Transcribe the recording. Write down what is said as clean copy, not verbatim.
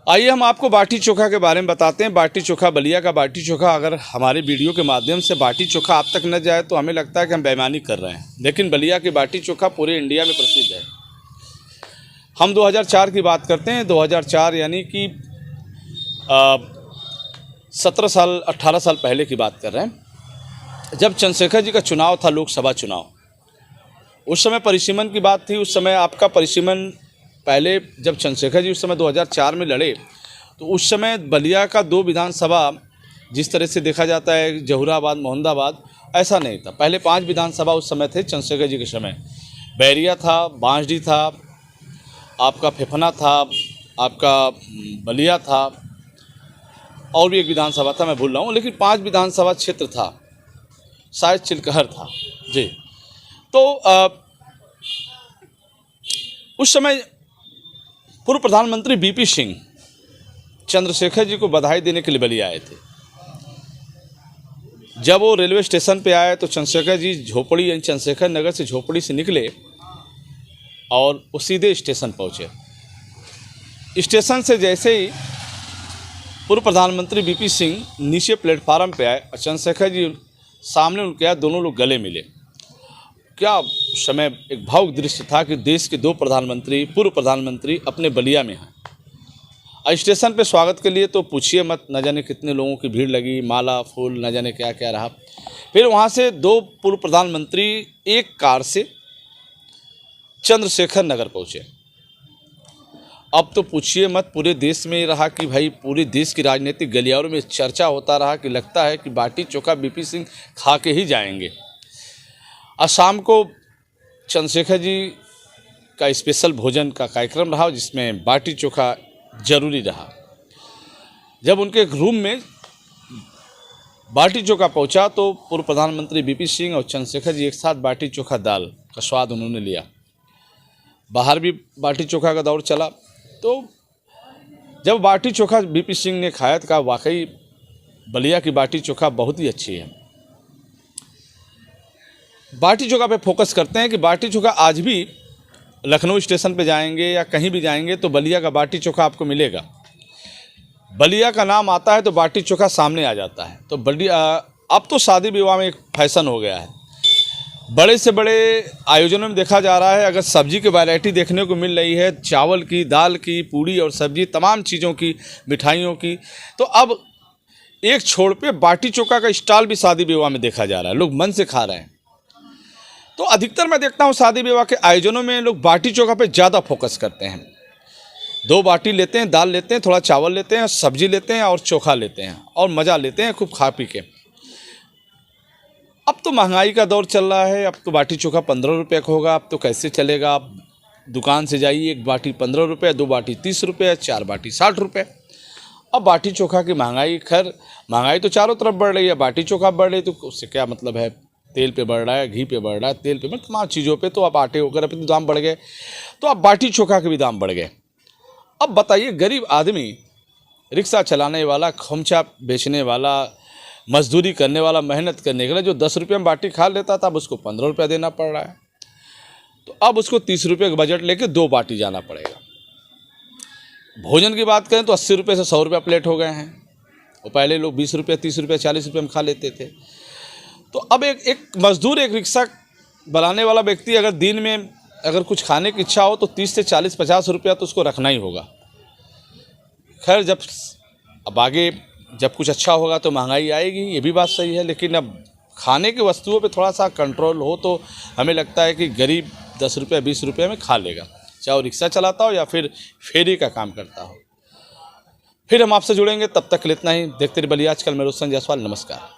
आइए हम आपको बाटी चोखा के बारे में बताते हैं। बाटी चोखा, बलिया का बाटी चोखा, अगर हमारे वीडियो के माध्यम से बाटी चोखा आप तक न जाए तो हमें लगता है कि हम बेईमानी कर रहे हैं, लेकिन बलिया की बाटी चोखा पूरे इंडिया में प्रसिद्ध है। हम 2004 की बात करते हैं। 2004 यानी कि 17 साल 18 साल पहले की बात कर रहे हैं, जब चंद्रशेखर जी का चुनाव था, लोकसभा चुनाव। उस समय परिसीमन की बात थी। उस समय आपका परिसीमन पहले जब चंद्रशेखर जी उस समय 2004 में लड़े तो उस समय बलिया का 2 विधानसभा जिस तरह से देखा जाता है, जहुराबाद, मोहम्मदाबाद, ऐसा नहीं था। पहले 5 विधानसभा उस समय थे चंद्रशेखर जी के समय। बैरिया था, बांसडी था, आपका फेफना था, आपका बलिया था, और भी एक विधानसभा था, मैं भूल रहा हूँ, लेकिन 5 विधानसभा क्षेत्र था, शायद चिलकहर था जी। तो उस समय पूर्व प्रधानमंत्री बीपी सिंह चंद्रशेखर जी को बधाई देने के लिए बलिया आए थे। जब वो रेलवे स्टेशन पे आए तो चंद्रशेखर जी झोपड़ी यानी चंद्रशेखर नगर से झोपड़ी से निकले और वो सीधे स्टेशन पहुँचे। स्टेशन से जैसे ही पूर्व प्रधानमंत्री बीपी सिंह नीचे प्लेटफार्म पे आए और चंद्रशेखर जी सामने उनके आए, दोनों लोग गले मिले। क्या समय एक भावुक दृश्य था कि देश के 2 प्रधानमंत्री, पूर्व प्रधानमंत्री अपने बलिया में हैं। और स्टेशन पे स्वागत के लिए तो पूछिए मत, न जाने कितने लोगों की भीड़ लगी, माला फूल, न जाने क्या क्या रहा। फिर वहाँ से 2 पूर्व प्रधानमंत्री एक कार से चंद्रशेखर नगर पहुँचे। अब तो पूछिए मत, पूरे देश में रहा कि भाई पूरे देश की राजनीतिक गलियारों में चर्चा होता रहा कि लगता है कि बाटी चोखा बीपी सिंह खा के ही जाएंगे। आज शाम को चंद्रशेखर जी का स्पेशल भोजन का कार्यक्रम रहा जिसमें बाटी चोखा जरूरी रहा। जब उनके रूम में बाटी चोखा पहुंचा तो पूर्व प्रधानमंत्री बीपी सिंह और चंद्रशेखर जी एक साथ बाटी चोखा दाल का स्वाद उन्होंने लिया। बाहर भी बाटी चोखा का दौर चला। तो जब बाटी चोखा बीपी सिंह ने खाया तो कहा वाकई बलिया की बाटी चोखा बहुत ही अच्छी है। बाटी चोखा पे फोकस करते हैं कि बाटी चोखा आज भी लखनऊ स्टेशन पे जाएंगे या कहीं भी जाएंगे तो बलिया का बाटी चोखा आपको मिलेगा। बलिया का नाम आता है तो बाटी चोखा सामने आ जाता है। तो बलिया अब तो शादी विवाह में एक फैशन हो गया है। बड़े से बड़े आयोजनों में देखा जा रहा है, अगर सब्जी की वैरायटी देखने को मिल रही है, चावल की, दाल की, पूड़ी और सब्जी, तमाम चीज़ों की, मिठाइयों की, तो अब एक छोड़ पे बाटी चोखा का स्टॉल भी शादी विवाह में देखा जा रहा है। लोग मन से खा रहे हैं। तो अधिकतर मैं देखता हूँ शादी विवाह के आयोजनों में लोग बाटी चोखा पे ज़्यादा फोकस करते हैं। 2 बाटी लेते हैं, दाल लेते हैं, थोड़ा चावल लेते हैं, सब्जी लेते हैं और चोखा लेते हैं और मज़ा लेते हैं खूब खा पी के। अब तो महंगाई का दौर चल रहा है। अब तो बाटी चोखा 15 रुपये का होगा। अब तो कैसे चलेगा? आप दुकान से जाइए, 1 बाटी 15 रुपये, 2 बाटी 30 रुपये, 4 बाटी 60 रुपये। अब बाटी चोखा की महंगाई, खैर महंगाई तो चारों तरफ बढ़ रही है, बाटी चोखा बढ़ रही है, तो उससे क्या मतलब है? तेल पे बढ़ रहा है, घी पे बढ़ रहा है, तेल पे, तमाम चीज़ों पे तो अब आटे वगैरह पे दाम बढ़ गए, तो अब बाटी चोखा के भी दाम बढ़ गए। अब बताइए, गरीब आदमी, रिक्शा चलाने वाला, खोमचा बेचने वाला, मजदूरी करने वाला, मेहनत करने के लिए जो 10 रुपये में बाटी खा लेता था, अब उसको 15 रुपया देना पड़ रहा है। तो अब उसको 30 रुपये का बजट लेके 2 बाटी जाना पड़ेगा। भोजन की बात करें तो 80 रुपये से 100 रुपया प्लेट हो गए हैं। और पहले लोग 20 रुपये, 30 रुपये, 40 रुपये में खा लेते थे। तो अब एक मजदूर, एक रिक्शा बनाने वाला व्यक्ति अगर दिन में अगर कुछ खाने की इच्छा हो तो 30 से 40, 50 रुपया तो उसको रखना ही होगा। खैर, जब अब आगे जब कुछ अच्छा होगा तो महंगाई आएगी, ये भी बात सही है, लेकिन अब खाने की वस्तुओं पे थोड़ा सा कंट्रोल हो तो हमें लगता है कि गरीब 10 रुपये, 20 रुपये में खा लेगा, चाहे वो रिक्शा चलाता हो या फिर फेरी का काम करता हो। फिर हम आपसे जुड़ेंगे, तब तक इतना ही। देखते रहिए बलिया आजकल। मैं रोशन जायसवाल, नमस्कार।